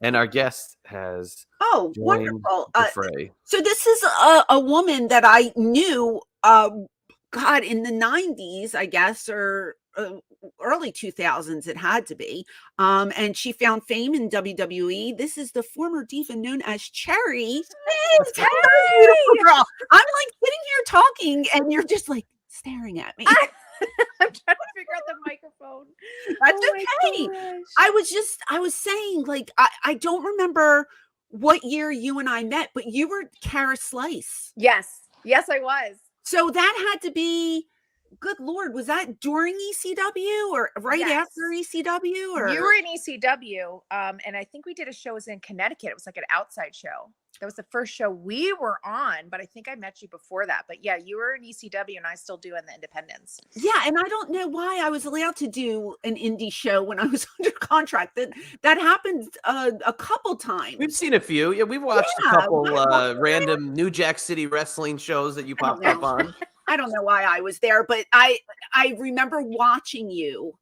And our guest has Oh, joined wonderful. the fray. So this is a woman that I knew, God, in the 90s, I guess, or early 2000s, it had to be. And she found fame in WWE. This is the former diva known as Cherry. Hey, beautiful girl. I'm like sitting here talking, and you're just like staring at me. I'm trying to figure out the microphone. That's okay. I was saying, like, I don't remember what year you and I met, but you were Kara Slice. Yes, I was. So that had to be, good Lord, was that during ECW or right after ECW? Or you were in ECW, and I think we did a show in Connecticut. It was like an outside show. That was the first show we were on, but I think I met you before that. But yeah, you were in ECW, and I still do in the independents. Yeah, and I don't know why I was allowed to do an indie show when I was under contract. That happened a couple times. We've seen a few. Yeah, we've watched a couple random New Jack City wrestling shows that you popped up on. I don't know why I was there, but I remember watching you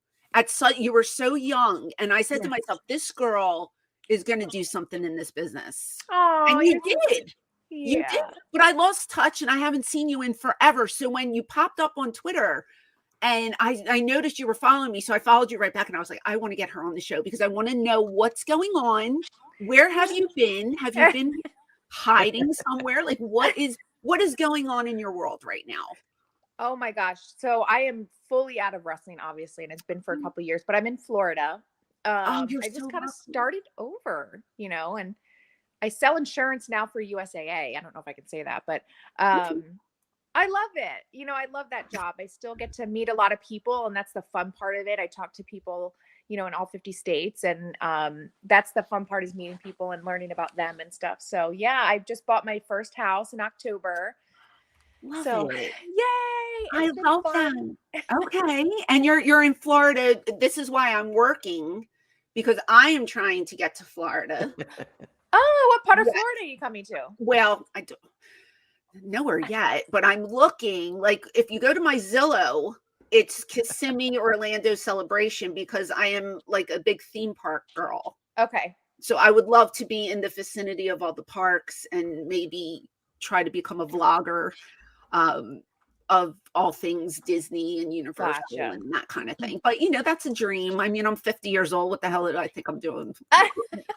you were so young, and I said to myself, this girl is going to do something in this business. Oh, and you did. Yeah. You did. But I lost touch, and I haven't seen you in forever. So when you popped up on Twitter, and I noticed you were following me, so I followed you right back, and I was like, I want to get her on the show because I want to know what's going on. Where have you been? Have you been hiding somewhere? Like, what is going on in your world right now? Oh my gosh. So I am fully out of wrestling, obviously, and it's been for a couple of years, but I'm in Florida. I just kind of started over, and I sell insurance now for USAA. I don't know if I can say that, but I love it. I love that job. I still get to meet a lot of people, and that's the fun part of it. I talk to people, in all 50 states, and that's the fun part, is meeting people and learning about them and stuff. So yeah, I just bought my first house in October. Love it. Yay! I love that. Okay. And you're in Florida. This is why I'm working, because I am trying to get to Florida. Oh, what part of Florida are you coming to? Well, I don't know where yet, but I'm looking. Like, if you go to my Zillow, it's Kissimmee, Orlando Celebration, because I am like a big theme park girl. Okay. So I would love to be in the vicinity of all the parks and maybe try to become a vlogger of all things Disney and Universal and that kind of thing. But that's a dream. I mean, I'm 50 years old. What the hell did I think I'm doing?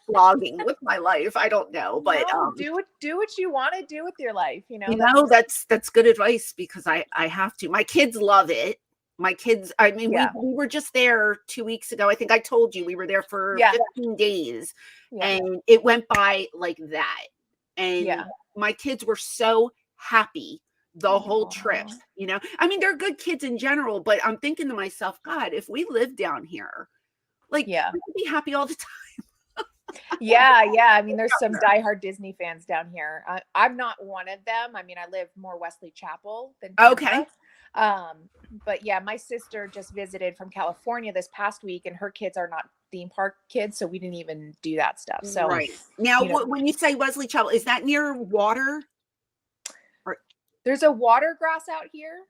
Vlogging with my life? I don't know. But do what you want to do with your life. That's good advice, because I have to. My kids love it. My kids, I mean, we were just there 2 weeks ago. I think I told you we were there for 15 days, and it went by like that. And my kids were so happy the whole trip. I mean, they're good kids in general, but I'm thinking to myself, God, if we lived down here, like, we would be happy all the time. Yeah. I mean, there's some diehard Disney fans down here. I'm not one of them. I mean, I live more Wesley Chapel than Tampa. But yeah, my sister just visited from California this past week, and her kids are not theme park kids, so we didn't even do that stuff. So right now, when you say Wesley Chapel, is that near water? There's a water grass out here.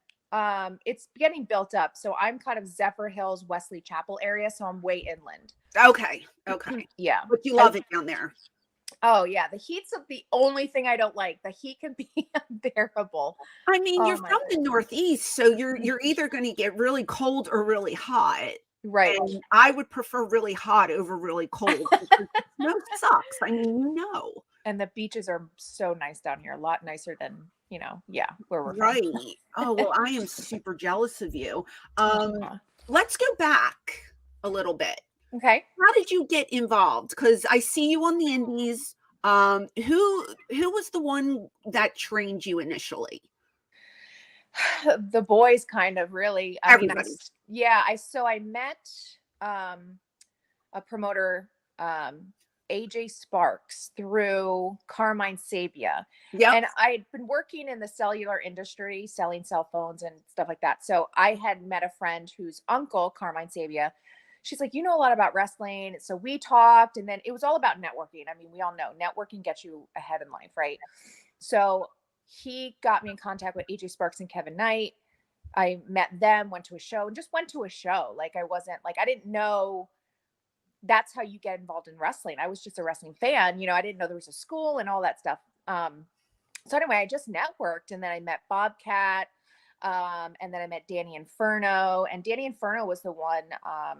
It's getting built up, so I'm kind of Zephyr Hills, Weslly Chapel area, so I'm way inland. Okay. Yeah, but you love it down there. Oh yeah, the heat's the only thing I don't like. The heat can be unbearable. I mean, you're from the Northeast, so you're either going to get really cold or really hot. Right. And I would prefer really hot over really cold. Snow sucks. I mean, And the beaches are so nice down here, a lot nicer than where we're right. from. Oh, well, I am super jealous of you. Let's go back a little bit. Okay. How did you get involved? Because I see you on the indies. Who was the one that trained you initially? The boys, kind of, really. Everybody. I met a promoter, AJ Sparks, through Carmine Sabia. Yeah. And I'd been working in the cellular industry, selling cell phones and stuff like that. So I had met a friend whose uncle, Carmine Sabia, she's like, a lot about wrestling. So we talked, and then it was all about networking. I mean, we all know networking gets you ahead in life, right? So he got me in contact with AJ Sparks and Kevin Knight. I met them, went to a show, and just went to a show. Like, I didn't know that's how you get involved in wrestling. I was just a wrestling fan. You know, I didn't know there was a school and all that stuff. So anyway, I just networked, and then I met Bobcat. And then I met Danny Inferno, and Danny Inferno was the one.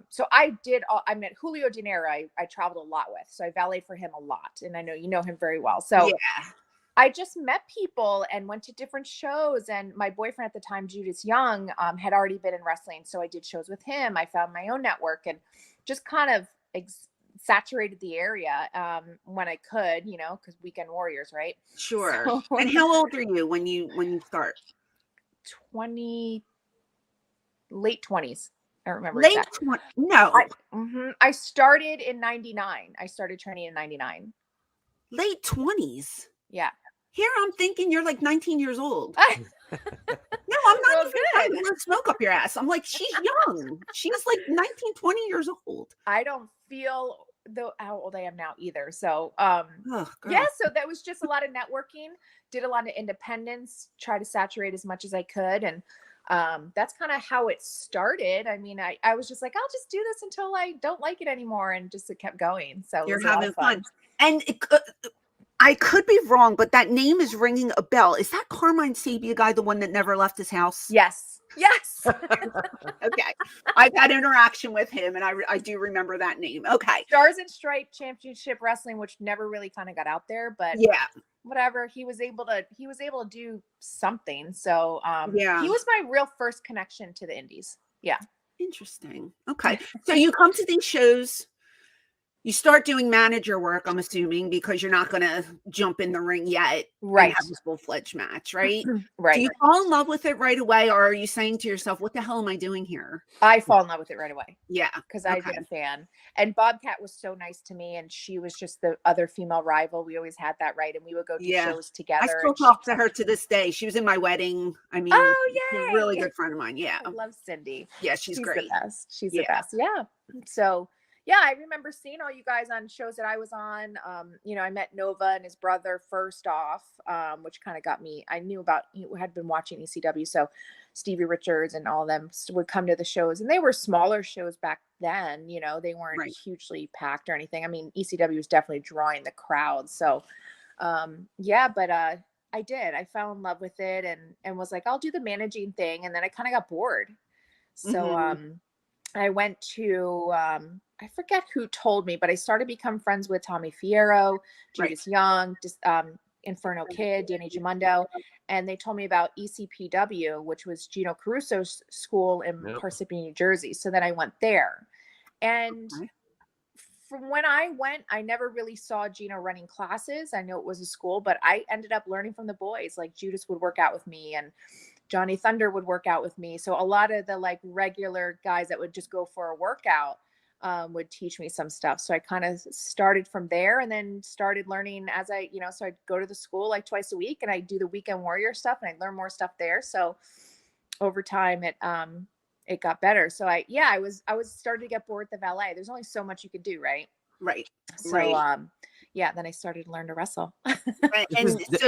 So I met Julio De Niro. I traveled a lot with, so I valeted for him a lot. And I know you know him very well. So yeah. I just met people and went to different shows. And my boyfriend at the time, Judas Young, had already been in wrestling. So I did shows with him. I found my own network and just kind of saturated the area when I could, you know, because weekend warriors, right? Sure. So, and how old are you when you start? 20, late 20s. I don't remember. Late 20s. No. I started in 99. I started training in 99. Late 20s. Yeah. Here I'm thinking you're like 19 years old. No, I'm not even trying to blow smoke up your ass. I'm like, she's young. She's like 19, 20 years old. I don't feel how old I am now either. So, yeah, so that was just a lot of networking, did a lot of independence, try to saturate as much as I could. And that's kind of how it started. I mean, I was just like, I'll just do this until I don't like it anymore. And just it kept going. So you're having fun. And I could be wrong, but that name is ringing a bell. Is that Carmine Sabia guy, the one that never left his house? Yes. Yes. Okay. I've had interaction with him, and I do remember that name. Okay. Stars and Stripe Championship Wrestling, which never really kind of got out there, but yeah, whatever. He was able to do something. So yeah, he was my real first connection to the indies. Yeah. Interesting. Okay. So you come to these shows. You start doing manager work, I'm assuming, because you're not going to jump in the ring yet. Right. And have this full-fledged match, right? Right. Do you fall in love with it right away, or are you saying to yourself, what the hell am I doing here? I fall in love with it right away. Yeah. Because I've been a fan. And Bobcat was so nice to me, and she was just the other female rival. We always had that, right? And we would go do shows together. I still talk to her to this day. She was in my wedding. I mean, she's a really good friend of mine. Yeah. I love Cindy. Yeah, she's great. The best. She's the best. Yeah. So yeah, I remember seeing all you guys on shows that I was on. You know, I met Nova and his brother first off, which kind of got me. I knew about, had been watching ECW, so Stevie Richards and all of them would come to the shows, and they were smaller shows back then. You know, they weren't hugely packed or anything. I mean, ECW was definitely drawing the crowd. So, yeah, but I did. I fell in love with it and was like, I'll do the managing thing, and then I kind of got bored. So, I went to. I forget who told me, but I started to become friends with Tommy Fierro, Judas Young, Inferno Kid, Danny Gimundo. And they told me about ECPW, which was Gino Caruso's school in Parsippany, New Jersey. So then I went there. And from when I went, I never really saw Gino running classes. I know it was a school, but I ended up learning from the boys. Like Judas would work out with me, and Johnny Thunder would work out with me. So a lot of the like regular guys that would just go for a workout would teach me some stuff. So I kind of started from there, and then started learning as I, so I'd go to the school like twice a week, and I do the weekend warrior stuff, and I learn more stuff there. So over time it got better. So I was starting to get bored at the valet. There's only so much you could do. Right. So, yeah, then I started to learn to wrestle. And I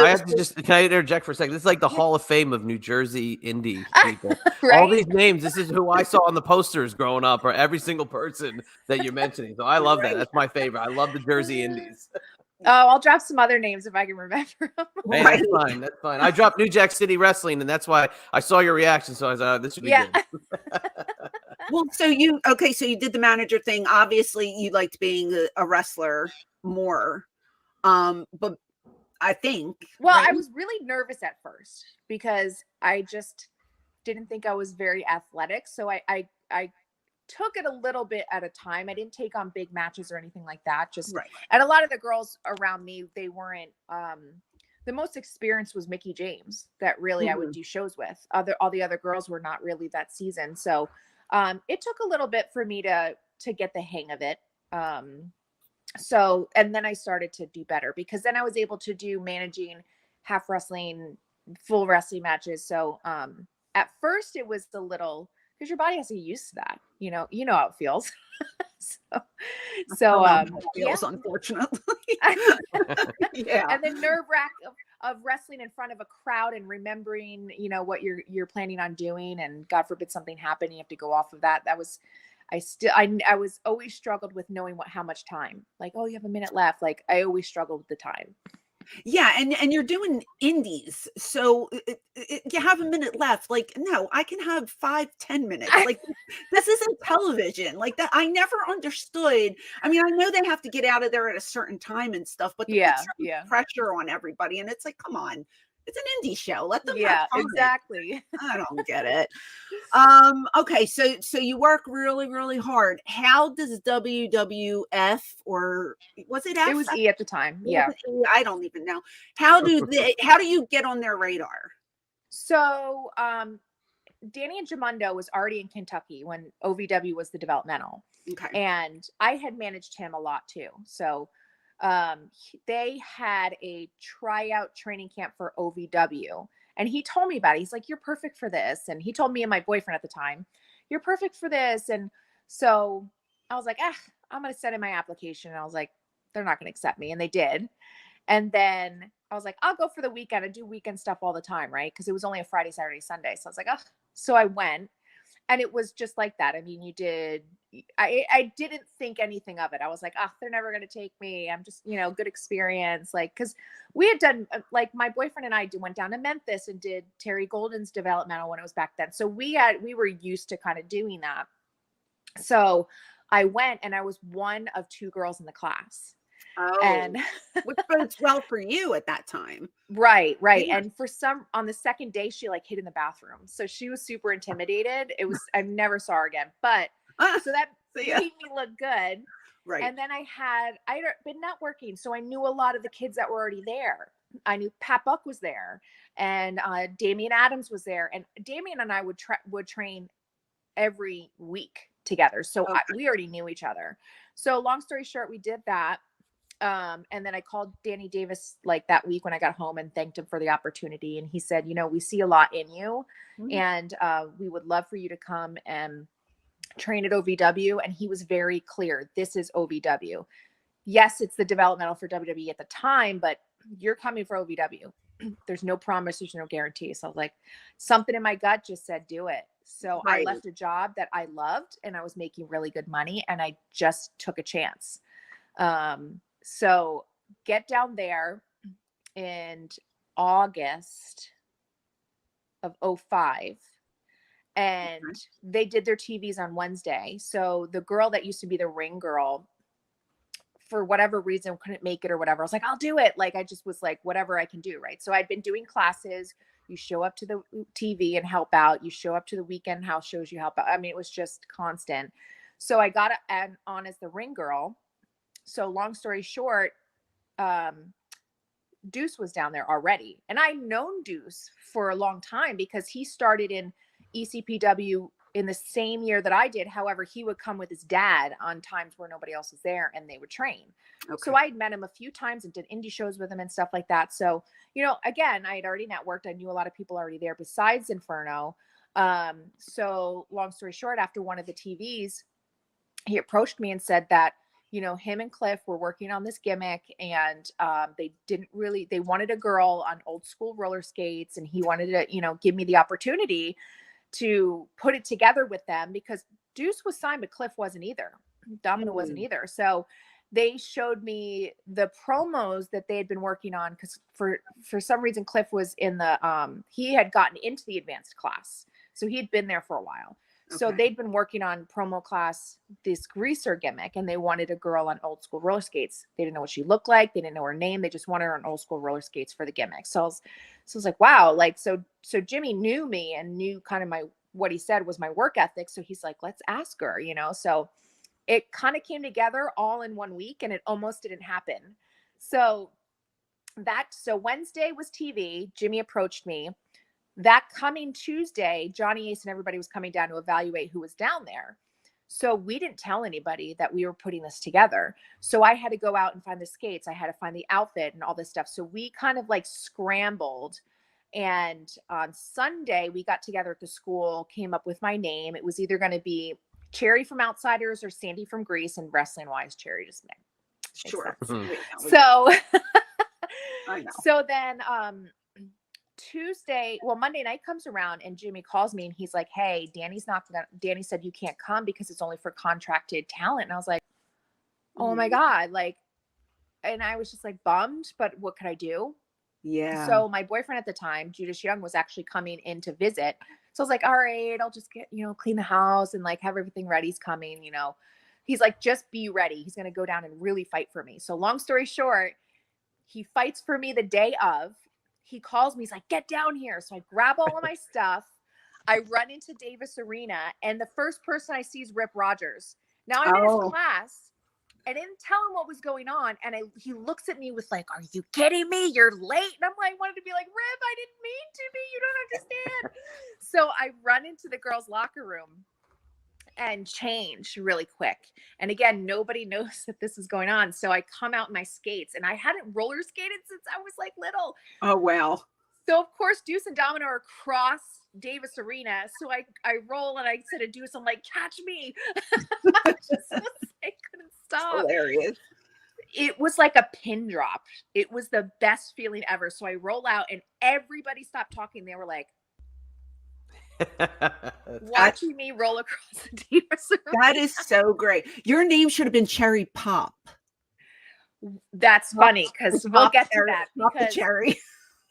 have to can I interject for a second? This is like the Hall of Fame of New Jersey indie people. All these names, this is who I saw on the posters growing up, or every single person that you're mentioning. So I love that. That's my favorite. I love the Jersey indies. Oh, I'll drop some other names if I can remember them. Hey, that's fine. That's fine. I dropped New Jack City Wrestling, and that's why I saw your reaction. So I was this should be good. Well, so you did the manager thing. Obviously, you liked being a wrestler more. But I think I was really nervous at first because I just didn't think I was very athletic. So I took it a little bit at a time. I didn't take on big matches or anything like that. And a lot of the girls around me, they weren't the most experienced was Mickey James that really I would do shows with. All the other girls were not really that seasoned. So it took a little bit for me to get the hang of it. So, and then I started to do better because then I was able to do managing, half wrestling, full wrestling matches. So, at first it was a little, because your body has to get used to that, you know how it feels. Unfortunately. Yeah. And the nerve wrack of wrestling in front of a crowd and remembering, what you're planning on doing, and God forbid something happened, you have to go off of that. That was, I was always struggled with knowing how much time, like, oh, you have a minute left. Like I always struggled with the time. Yeah, and you're doing indies, so you have a minute left. Like, no, I can have 5-10 minutes. Like, this isn't television. Like that, I never understood. I mean, I know they have to get out of there at a certain time and stuff, but to put some pressure on everybody, and it's like, come on, it's an indie show. Let them have fun. Exactly. I don't get it. Okay, so you work really, really hard. How does WWF, or was it F? It was E at the time. Yeah. I don't even know. How do you get on their radar? So Danny and Jamundo was already in Kentucky when OVW was the developmental. Okay. And I had managed him a lot too. So they had a tryout training camp for OVW. And he told me about it. He's like, you're perfect for this. And he told me and my boyfriend at the time, you're perfect for this. And so I was like, I'm going to send in my application. And I was like, they're not going to accept me. And they did. And then I was like, I'll go for the weekend. I do weekend stuff all the time, right? Because it was only a Friday, Saturday, Sunday. So I was like, so I went. And it was just like that. I mean, I didn't think anything of it. I was like, they're never going to take me. I'm just, good experience. Like, cause we had done, like my boyfriend and I went down to Memphis and did Terry Golden's developmental when it was back then. So we were used to kind of doing that. So I went and I was one of 2 girls in the class. Oh, and which bodes well for you at that time. Right. Yeah. And on the second day, she like hid in the bathroom. So she was super intimidated. I never saw her again, but so that made me look good. Right. And then I had been networking. So I knew a lot of the kids that were already there. I knew Pat Buck was there and Damian Adams was there. And Damian and I would train every week together. So we already knew each other. So long story short, we did that. And then I called Danny Davis like that week when I got home and thanked him for the opportunity. And he said, we see a lot in you and we would love for you to come and train at OVW. And he was very clear. This is OVW. Yes, it's the developmental for WWE at the time, but you're coming for OVW. There's no promise. There's no guarantee. So I was like, something in my gut just said, do it. So I left a job that I loved and I was making really good money and I just took a chance. So get down there in August of 2005 and they did their TVs on Wednesday. So the girl that used to be the ring girl, for whatever reason, couldn't make it or whatever. I was like, I'll do it. Like, I just was like, whatever I can do. Right. So I'd been doing classes. You show up to the TV and help out. You show up to the weekend house shows, you help out. I mean, it was just constant. So I got on as the ring girl. So long story short, Deuce was down there already. And I'd known Deuce for a long time because he started in ECPW in the same year that I did. However, he would come with his dad on times where nobody else was there and they would train. Okay. So I'd met him a few times and did indie shows with him and stuff like that. So, again, I had already networked. I knew a lot of people already there besides Inferno. So long story short, after one of the TVs, he approached me and said that, him and Cliff were working on this gimmick and they wanted a girl on old school roller skates. And he wanted to, give me the opportunity to put it together with them because Deuce was signed, but Cliff wasn't either. Domino wasn't either. So they showed me the promos that they had been working on because for some reason Cliff was in he had gotten into the advanced class. So he had been there for a while. So they'd been working on promo class, this greaser gimmick, and they wanted a girl on old school roller skates. They didn't know what she looked like. They didn't know her name. They just wanted her on old school roller skates for the gimmick. So I was like, wow. Like, so Jimmy knew me and knew kind of what he said was my work ethic. So he's like, let's ask her, so it kind of came together all in one week and it almost didn't happen. So Wednesday was TV. Jimmy approached me. That coming Tuesday, Johnny Ace and everybody was coming down to evaluate who was down there. So we didn't tell anybody that we were putting this together. So I had to go out and find the skates. I had to find the outfit and all this stuff. So we kind of like scrambled. And on Sunday, we got together at the school, came up with my name. It was either going to be Cherry from Outsiders or Sandy from Greece, and wrestling-wise, Cherry just makes sure. So, I know. So then Monday night comes around and Jimmy calls me and he's like, hey, Danny said you can't come because it's only for contracted talent. And I was like, oh my God. Like, and I was just like bummed, but what could I do? Yeah. So my boyfriend at the time, Judas Young, was actually coming in to visit. So I was like, all right, I'll just get, clean the house and like have everything ready. He's coming, he's like, just be ready. He's going to go down and really fight for me. So long story short, he fights for me the day of. He calls me. He's like, get down here. So I grab all of my stuff. I run into Davis Arena, and the first person I see is Rip Rogers. Now I'm in his class. I didn't tell him what was going on. And he looks at me with like, are you kidding me? You're late. And I'm like, I wanted to be like, Rip, I didn't mean to be. You don't understand. So I run into the girls' locker room and change really quick. And again, nobody knows that this is going on. So I come out in my skates, and I hadn't roller skated since I was like little. Oh, wow. So of course, Deuce and Domino are across Davis Arena. So I roll, and I said to Deuce, I'm like, catch me. I couldn't stop. Hilarious. It was like a pin drop. It was the best feeling ever. So I roll out, and everybody stopped talking. They were like, watching me roll across the Davis Arena. That is so great. Your name should have been Cherry Pop. That's funny because we'll get to that. Not the cherry.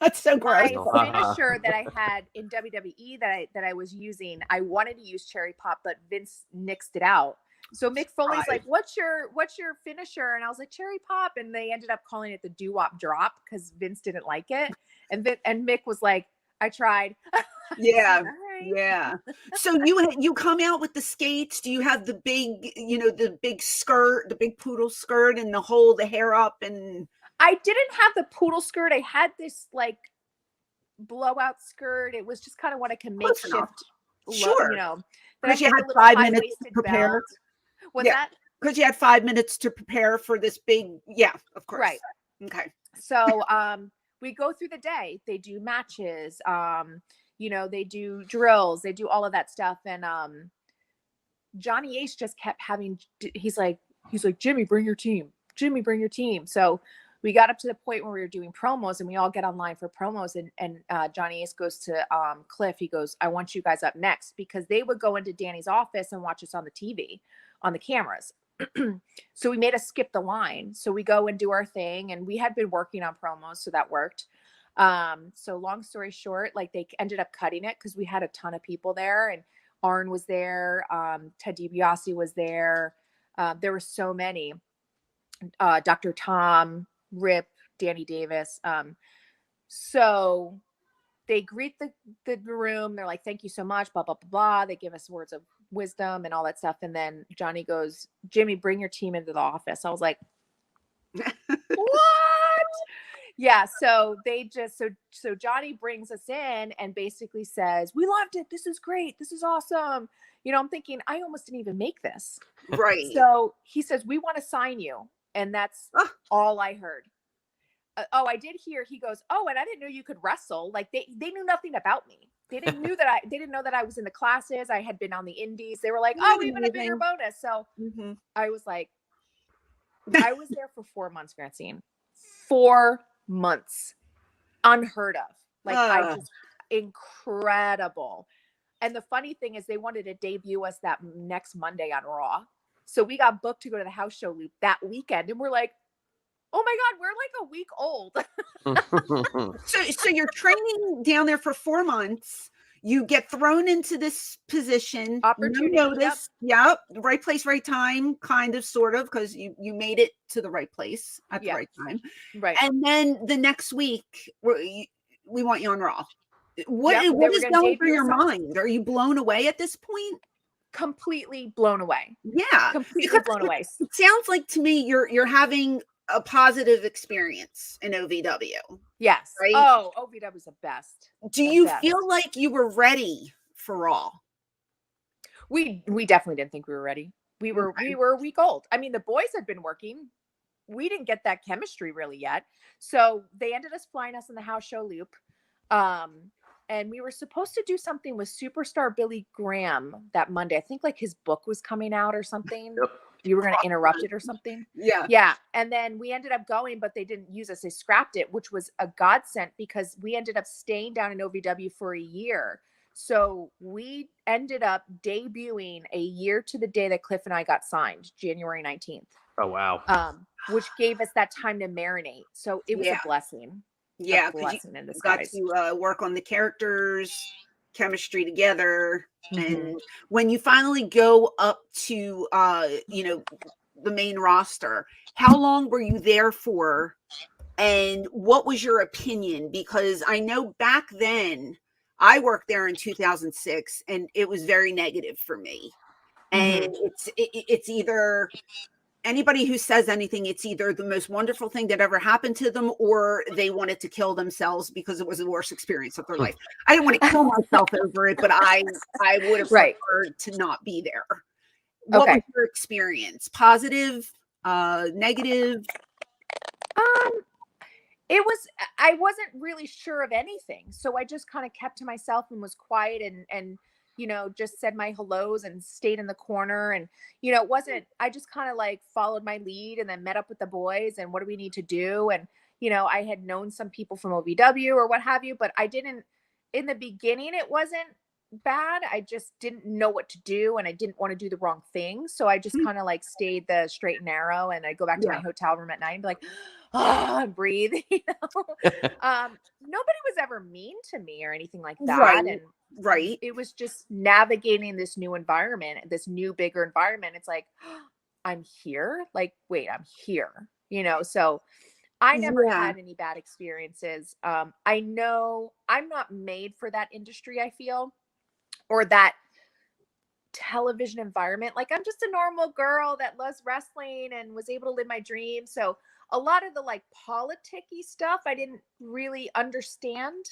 That's so gross. My finisher that I had in WWE that I was using, I wanted to use Cherry Pop, but Vince nixed it out. So Mick Foley's like, what's your finisher? And I was like, Cherry Pop. And they ended up calling it the doo-wop drop because Vince didn't like it. And Mick was like, I tried. Yeah. Yeah. So you come out with the skates. Do you have the big, the big skirt, the big poodle skirt, and the hair up? And I didn't have the poodle skirt. I had this like blowout skirt. It was just kind of what I can make shift. Sure. Because you had 5 minutes to prepare. What's that? Because you had 5 minutes to prepare for this big. Yeah, of course. Right. Okay. So we go through the day. They do matches. They do drills. They do all of that stuff. And Johnny Ace just kept having. He's like, Jimmy, bring your team. Jimmy, bring your team. So we got up to the point where we were doing promos, and we all get online for promos. And Johnny Ace goes to Cliff. He goes, I want you guys up next, because they would go into Danny's office and watch us on the TV, on the cameras. So we made us skip the line. So we go and do our thing, and we had been working on promos, so that worked. So long story short, like they ended up cutting it because we had a ton of people there, and Arn was there. Ted DiBiase was there. There were so many. Dr. Tom, Rip, Danny Davis. So they greet the room. They're like, thank you so much, blah, blah, blah, blah. They give us words of wisdom and all that stuff. And then Johnny goes, Jimmy, bring your team into the office. I was like, what? Yeah. So so Johnny brings us in and basically says, we loved it. This is great. This is awesome. I'm thinking, I almost didn't even make this. Right. So he says, we want to sign you. And that's all I heard. I did hear, he goes, and I didn't know you could wrestle. Like they knew nothing about me. They didn't know that I was in the classes. I had been on the indies. They were like, we even a bigger bonus. So I was like, I was there for 4 months, Francine. 4 months. Unheard of. Like incredible. And the funny thing is they wanted to debut us that next Monday on Raw. So we got booked to go to the house show loop that weekend. And we're like, oh my God, we're like a week old. So you're training down there for 4 months. You get thrown into this position. Opportunity. No notice. Yep. Right place, right time, kind of, sort of, because you made it to the right place at the right time. Right. And then the next week, we want you on Raw. What is going through your mind? Are you blown away at this point? Completely blown away. Yeah. Completely blown away. It sounds like to me you're having a positive experience in OVW. Yes. Right? Oh, OVW is the best. Do you feel like you were ready for Raw? We definitely didn't think we were ready. We were a week old. I mean, the boys had been working. We didn't get that chemistry really yet. So they ended up flying us in the house show loop. And we were supposed to do something with superstar Billy Graham that Monday. I think like his book was coming out or something. you were going to interrupt it or something. Yeah. And then we ended up going, but they didn't use us. They scrapped it, which was a godsend because we ended up staying down in OVW for a year. So we ended up debuting a year to the day that Cliff and I got signed, January 19th. Oh, wow. Which gave us that time to marinate. So it was a blessing. Yeah. A blessing in Got disguise. to work on the characters, chemistry together. And when you finally go up to, you know, the main roster, how long were you there for? And what was your opinion? Because I know back then I worked there in 2006 and it was very negative for me. And it's either anybody who says anything, it's either the most wonderful thing that ever happened to them or they wanted to kill themselves because it was the worst experience of their life. I didn't want to kill myself over it, but I would have preferred to not be there. What was your experience? Positive, negative? I wasn't really sure of anything. So I just kind of kept to myself and was quiet and, you know, just said my hellos and stayed in the corner. And, you know, I just kind of like followed my lead and then met up with the boys and what do we need to do? And, you know, I had known some people from OVW or what have you, but in the beginning, it wasn't bad. I just didn't know what to do and I didn't want to do the wrong thing. So I just kind of like stayed the straight and narrow and I'd go back to my hotel room at night and be like, and breathe, you know. Nobody was ever mean to me or anything like that. And it was just navigating this new environment, this new bigger environment. It's like, I'm here. Like, wait, I'm here, you know? So I never had any bad experiences. I know I'm not made for that industry, I feel, or that television environment. Like I'm just a normal girl that loves wrestling and was able to live my dream. So a lot of the like politicky stuff I didn't really understand,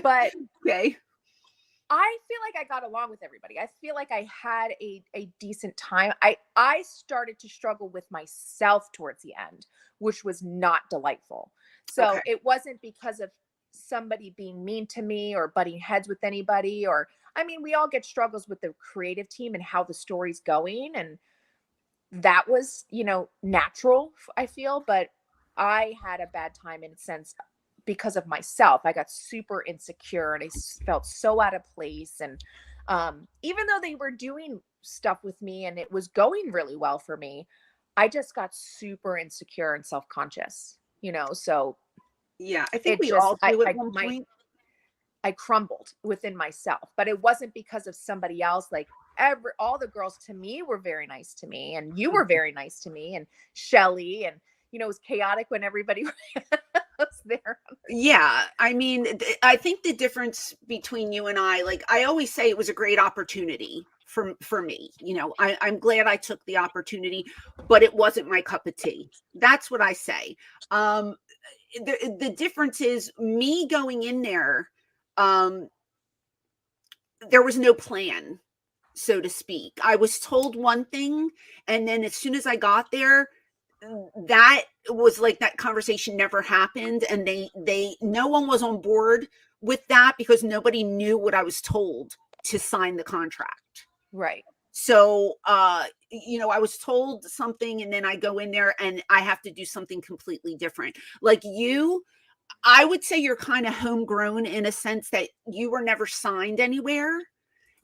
but I feel like I got along with everybody. I feel like I had a decent time. I started to struggle with myself towards the end, which was not delightful. So it wasn't because of somebody being mean to me or butting heads with anybody, or, I mean, we all get struggles with the creative team and how the story's going. And that was, you know, natural, I feel, but I had a bad time in a sense because of myself. I got super insecure and I felt so out of place. And even though they were doing stuff with me and it was going really well for me, I just got super insecure and self-conscious, you know? So I think we all do at one point. I crumbled within myself, but it wasn't because of somebody else. Like all the girls to me were very nice to me, and you were very nice to me, and Shelly, and, you know, it was chaotic when everybody was there. Yeah. I mean, I think the difference between you and I, like I always say, it was a great opportunity for me. You know, I'm glad I took the opportunity, but it wasn't my cup of tea. That's what I say. The difference is me going in there. There was no plan, so to speak. I was told one thing, and then as soon as I got there, that was like that conversation never happened, and no one was on board with that because nobody knew what I was told to sign the contract. Right. So, you know, I was told something, and then I go in there and I have to do something completely different. Like you, I would say you're kind of homegrown in a sense that you were never signed anywhere,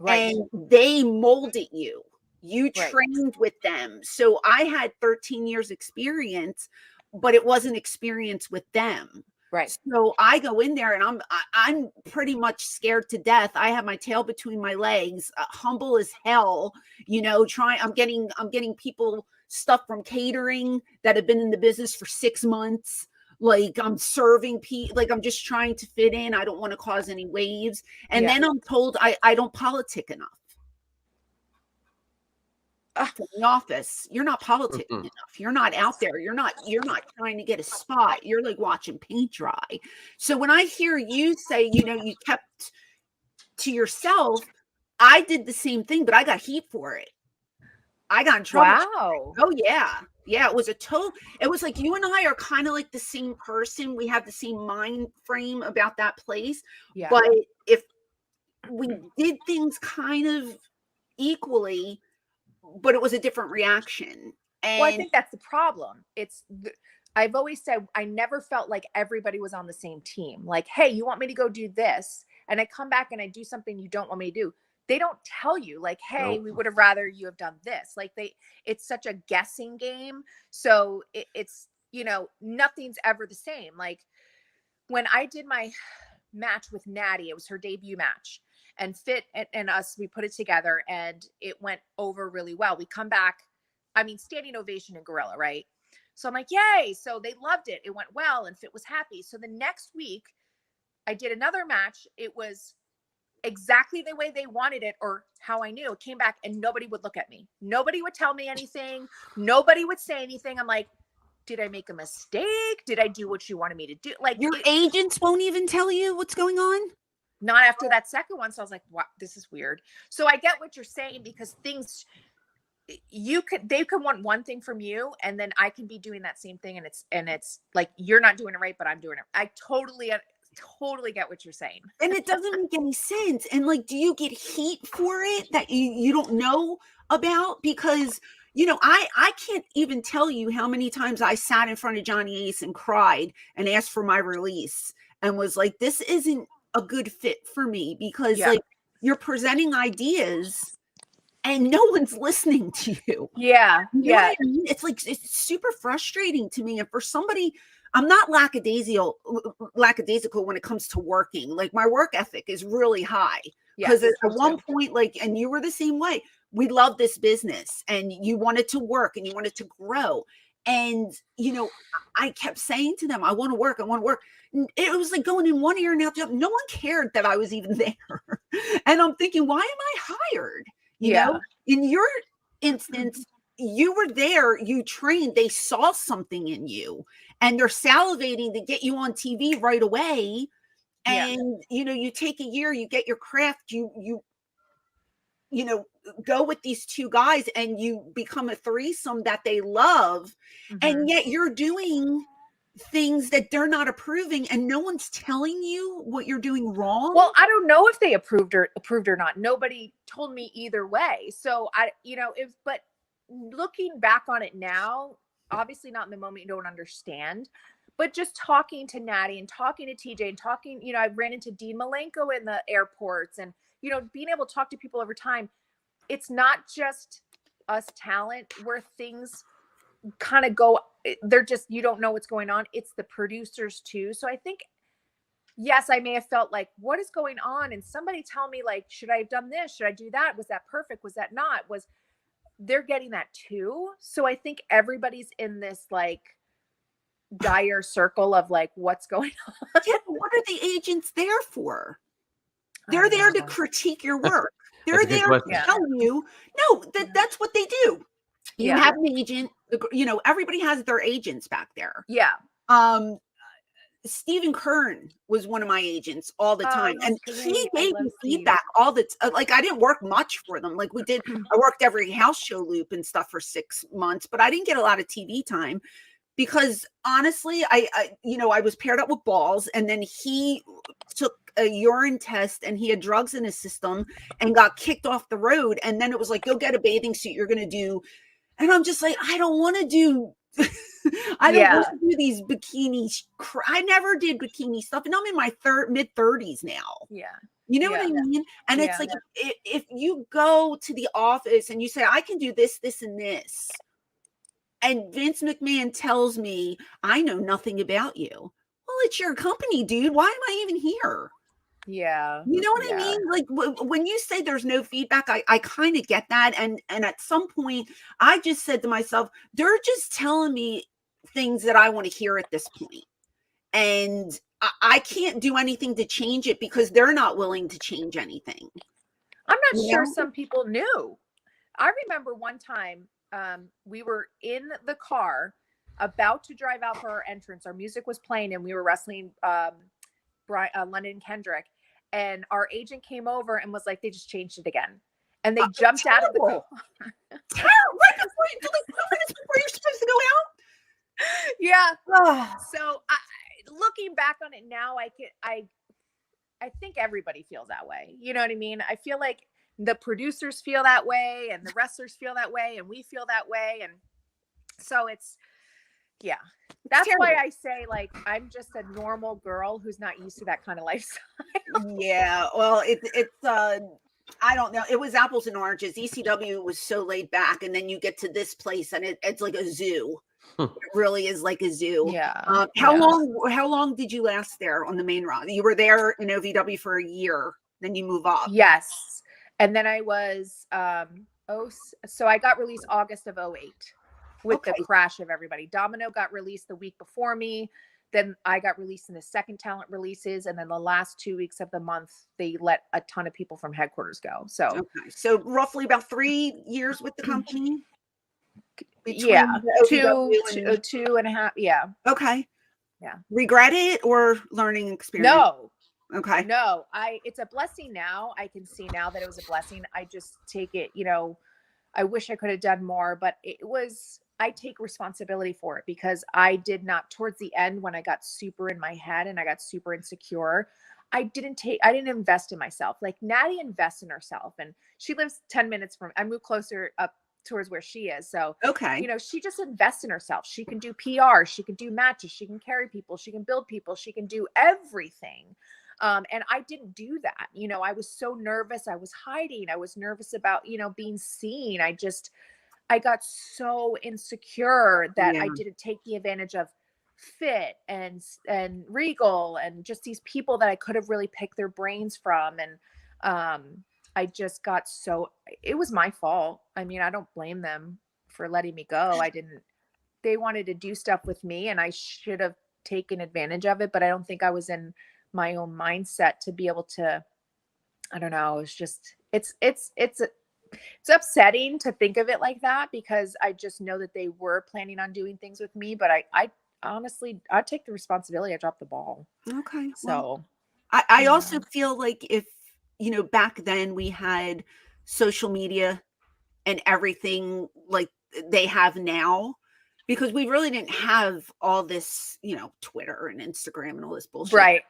and they molded you. You trained with them. So I had 13 years experience, but it wasn't experience with them. Right. So I go in there and I'm pretty much scared to death. I have my tail between my legs, humble as hell, you know, I'm getting people stuff from catering that have been in the business for 6 months. Like I'm serving people, like I'm just trying to fit in. I don't want to cause any waves. And then I'm told I don't politic enough. From the office, you're not politicking enough. You're not out there. You're not trying to get a spot. You're like watching paint dry. So when I hear you say, you know, you kept to yourself, I did the same thing, but I got heat for it. I got in trouble. Wow. Oh yeah. Yeah. It was like you and I are kind of like the same person. We have the same mind frame about that place. Yeah. But if we did things kind of equally, but it was a different reaction. And well, I think that's the problem. I've always said I never felt like everybody was on the same team. Like, hey, you want me to go do this? And I come back and I do something you don't want me to do. They don't tell you like, hey, we would have rather you have done this. Like it's such a guessing game. So it's, you know, nothing's ever the same. Like when I did my match with Natty, it was her debut match, and Fit and us, we put it together and it went over really well. We come back, I mean, standing ovation in Gorilla, right? So I'm like, yay. So they loved it. It went well and Fit was happy. So the next week I did another match. It was exactly the way they wanted it or how I knew. It came back and nobody would look at me. Nobody would tell me anything. Nobody would say anything. I'm like, did I make a mistake? Did I do what you wanted me to do? Like your agents won't even tell you what's going on? Not after that second one. So I was like, wow, this is weird. So I get what you're saying, because things they could want one thing from you and then I can be doing that same thing. And it's like, you're not doing it right, but I'm doing it. I totally get what you're saying. And it doesn't make any sense. And like, do you get heat for it that you don't know about? Because, you know, I can't even tell you how many times I sat in front of Johnny Ace and cried and asked for my release and was like, this isn't a good fit for me, because like you're presenting ideas and no one's listening to you. Yeah. You know what I mean? It's like, it's super frustrating to me. And for somebody, I'm not lackadaisical when it comes to working. Like my work ethic is really high, because at one point, like, and you were the same way, we love this business and you wanted to work and you wanted to grow. And, you know, I kept saying to them, I want to work. I want to work. It was like going in one ear and out the other. No one cared that I was even there. And I'm thinking, why am I hired? You know, in your instance, you were there, you trained, they saw something in you and they're salivating to get you on TV right away. And, you know, you take a year, you get your craft, you know, go with these two guys and you become a threesome that they love. And yet you're doing things that they're not approving and no one's telling you what you're doing wrong. Well, I don't know if they approved or not. Nobody told me either way. So but looking back on it now, obviously not in the moment, you don't understand, but just talking to Natty and talking to TJ and talking, you know, I ran into Dean Malenko in the airports and, you know, being able to talk to people over time. It's not just us talent where things kind of go, they're just, you don't know what's going on. It's the producers too. So I think, yes, I may have felt like, what is going on? And somebody tell me like, should I have done this? Should I do that? Was that perfect? Was that not? They're getting that too. So I think everybody's in this like dire circle of like, what's going on? Yeah, but what are the agents there for? They're there to critique your work. They're there to tell you, no, that's what they do. You have an agent, you know, everybody has their agents back there. Yeah. Stephen Kern was one of my agents all the time. And he gave me feedback all the time. Like I didn't work much for them. Like I worked every house show loop and stuff for 6 months, but I didn't get a lot of TV time because honestly, I you know, I was paired up with Balls and then he took a urine test and he had drugs in his system and got kicked off the road. And then it was like, go get a bathing suit. You're going to do. And I'm just like, I don't want to do I don't want to do these bikinis. I never did bikini stuff. And I'm in my mid-30s now. Yeah. You know what I mean? And it's like, if you go to the office and you say, I can do this, this, and this. And Vince McMahon tells me, I know nothing about you. Well, it's your company, dude. Why am I even here? Yeah. You know what I mean? Like when you say there's no feedback, I kind of get that. And at some point I just said to myself, they're just telling me things that I want to hear at this point. And I can't do anything to change it because they're not willing to change anything. I'm not sure some people knew. I remember one time we were in the car about to drive out for our entrance. Our music was playing and we were wrestling London Kendrick, and our agent came over and was like, they just changed it again. And they jumped out of the car. Right before you, like 2 minutes before you're supposed to go out. Yeah. So looking back on it now, I think everybody feels that way. You know what I mean? I feel like the producers feel that way, and the wrestlers feel that way, and we feel that way. And so yeah, that's why I say, like, I'm just a normal girl who's not used to that kind of lifestyle. Yeah. Well, it's I don't know. It was apples and oranges. ECW was so laid back, and then you get to this place, and it's like a zoo. It really is like a zoo. Yeah. How long did you last there on the main roster? You were there in OVW for a year, then you move up. Yes. And then I was so I got released August of 2008 with the crash of everybody. Domino got released the week before me. Then I got released in the second talent releases. And then the last 2 weeks of the month, they let a ton of people from headquarters go. So, so roughly about 3 years with the company. Yeah. Two and a half. Yeah. Okay. Yeah. Regret it or learning experience? No. Okay. No, it's a blessing now. I can see now that it was a blessing. I just take it, I wish I could have done more, but I take responsibility for it, because I did not, towards the end, when I got super in my head and I got super insecure, I didn't invest in myself. Like, Natty invests in herself, and she lives 10 minutes I moved closer up towards where she is. So, she just invests in herself. She can do PR. She can do matches. She can carry people. She can build people. She can do everything. And I didn't do that. I was so nervous. I was hiding. I was nervous about, being seen. I got so insecure that I didn't take the advantage of Fit and Regal and just these people that I could have really picked their brains from. And, I just got it was my fault. I mean, I don't blame them for letting me go. They wanted to do stuff with me, and I should have taken advantage of it, but I don't think I was in my own mindset to be able to, I don't know. It's just, it's upsetting to think of it like that, because I just know that they were planning on doing things with me, but I honestly, I take the responsibility. I dropped the ball. Okay. So well, I also feel like if, back then we had social media and everything like they have now, because we really didn't have all this, Twitter and Instagram and all this bullshit. Right.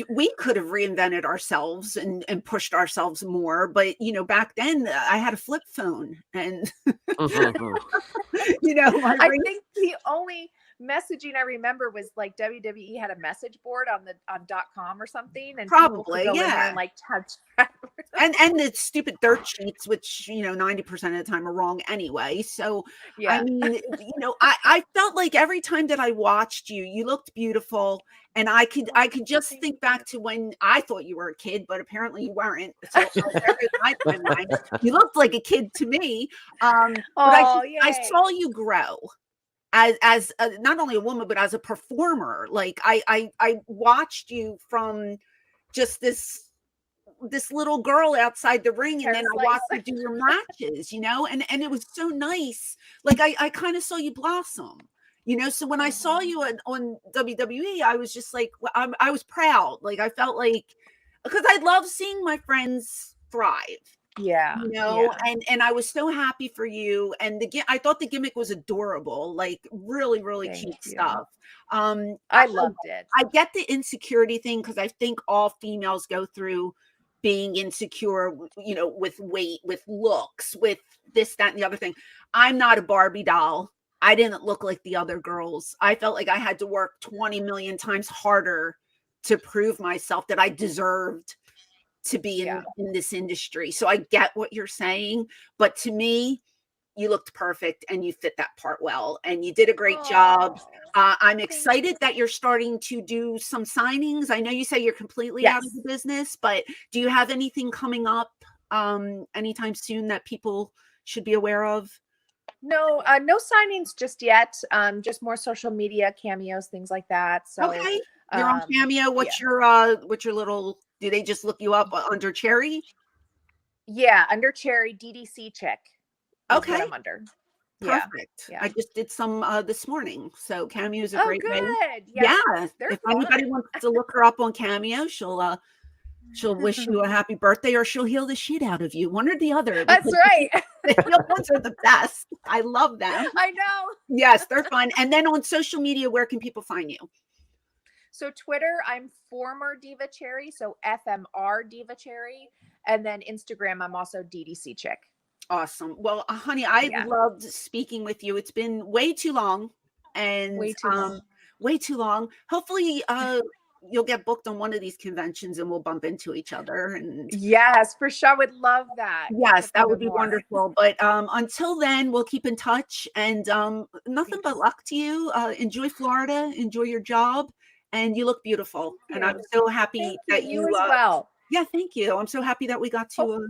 We could have reinvented ourselves and pushed ourselves more. But, back then I had a flip phone, and, I think the only messaging I remember was like WWE had a message board on .com or something, and probably people could go in there and like touch and the stupid dirt sheets, which 90% of the time are wrong anyway. So I mean, I felt like every time that I watched you looked beautiful, and I could just think back to when I thought you were a kid, but apparently you weren't. So you looked like a kid to me. But I saw you grow as not only a woman, but as a performer. Like I watched you from just this little girl outside the ring, and then I watched you do your matches, and it was so nice. Like I kind of saw you blossom, so when I saw you on WWE, I was just like, I was proud. Like I felt like, because I love seeing my friends thrive. And I was so happy for you. And I thought the gimmick was adorable, like really, really cute stuff. I loved it. I get the insecurity thing, because I think all females go through being insecure, with weight, with looks, with this, that, and the other thing. I'm not a Barbie doll. I didn't look like the other girls. I felt like I had to work 20 million times harder to prove myself that I deserved to be in this industry. So I get what you're saying, but to me, you looked perfect and you fit that part well, and you did a great job. I'm excited that you're starting to do some signings. I know you say you're completely out of the business, but do you have anything coming up anytime soon that people should be aware of? No, no signings just yet. Just more social media cameos, things like that. So okay, you're on Cameo. What's your little? Do they just look you up under Cherry? Yeah, under Cherry, DDC Chick. Okay, I'm under. Perfect. Yeah. I just did some this morning. So Cameo is a great way. Yeah. If anybody wants to look her up on Cameo, she'll wish you a happy birthday, or she'll heal the shit out of you. One or the other. That's right. The heal ones are the best. I love them. I know. Yes, they're fun. And then on social media, where can people find you? So Twitter, I'm former Diva Cherry, so FMR Diva Cherry, and then Instagram, I'm also DDC Chick. Awesome. Well, honey, I loved speaking with you. It's been way too long, and way too long. Hopefully, you'll get booked on one of these conventions, and we'll bump into each other. And yes, for sure, would love that. Yes, that would be wonderful. But until then, we'll keep in touch. And nothing but luck to you. Enjoy Florida. Enjoy your job, and you look beautiful. And I'm so happy that you as well. Yeah, thank you. I'm so happy that we got to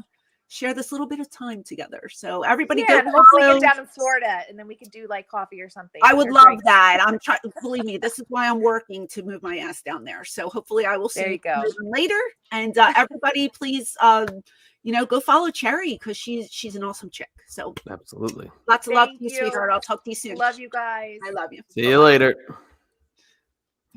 share this little bit of time together. So everybody and hopefully get down in Florida, and then we could do like coffee or something. I would love that. I'm trying, believe me, this is why I'm working to move my ass down there. So hopefully I will see you later. And everybody, please, go follow Cherry, because she's an awesome chick. So absolutely. Lots of love to you, sweetheart. I'll talk to you soon. Love you guys. I love you. See you later.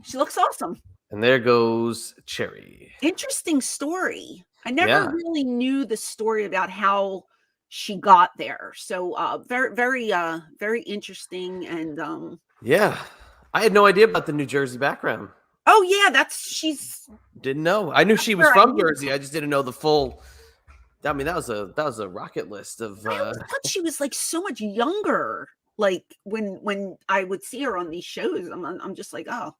She looks awesome. And there goes Cherry. Interesting story. I never really knew the story about how she got there. So very interesting. And yeah, I had no idea about the New Jersey background. Oh yeah, she's didn't know. I knew she was from Jersey. I just didn't know the full. I mean, that was a rocket list of. I thought she was like so much younger. Like when I would see her on these shows, I'm just like, oh.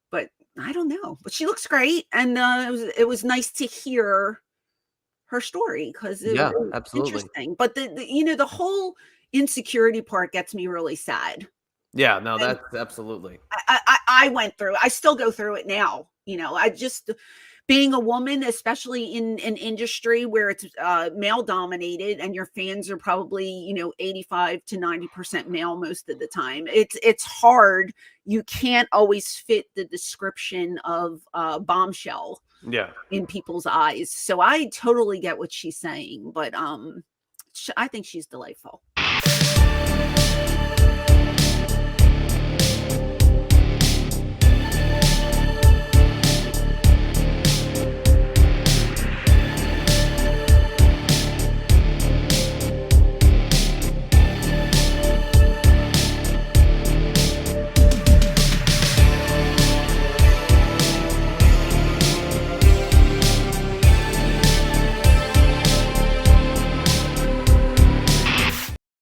But I don't know. But she looks great, and it was nice to hear her story, because it was absolutely interesting. But the whole insecurity part gets me really sad. Yeah, no, that's absolutely. I went through it. I still go through it now. I just, being a woman, especially in an industry where it's male dominated, and your fans are probably 85 to 90% male most of the time. It's hard. You can't always fit the description of bombshell in people's eyes. So I totally get what she's saying, but I think she's delightful.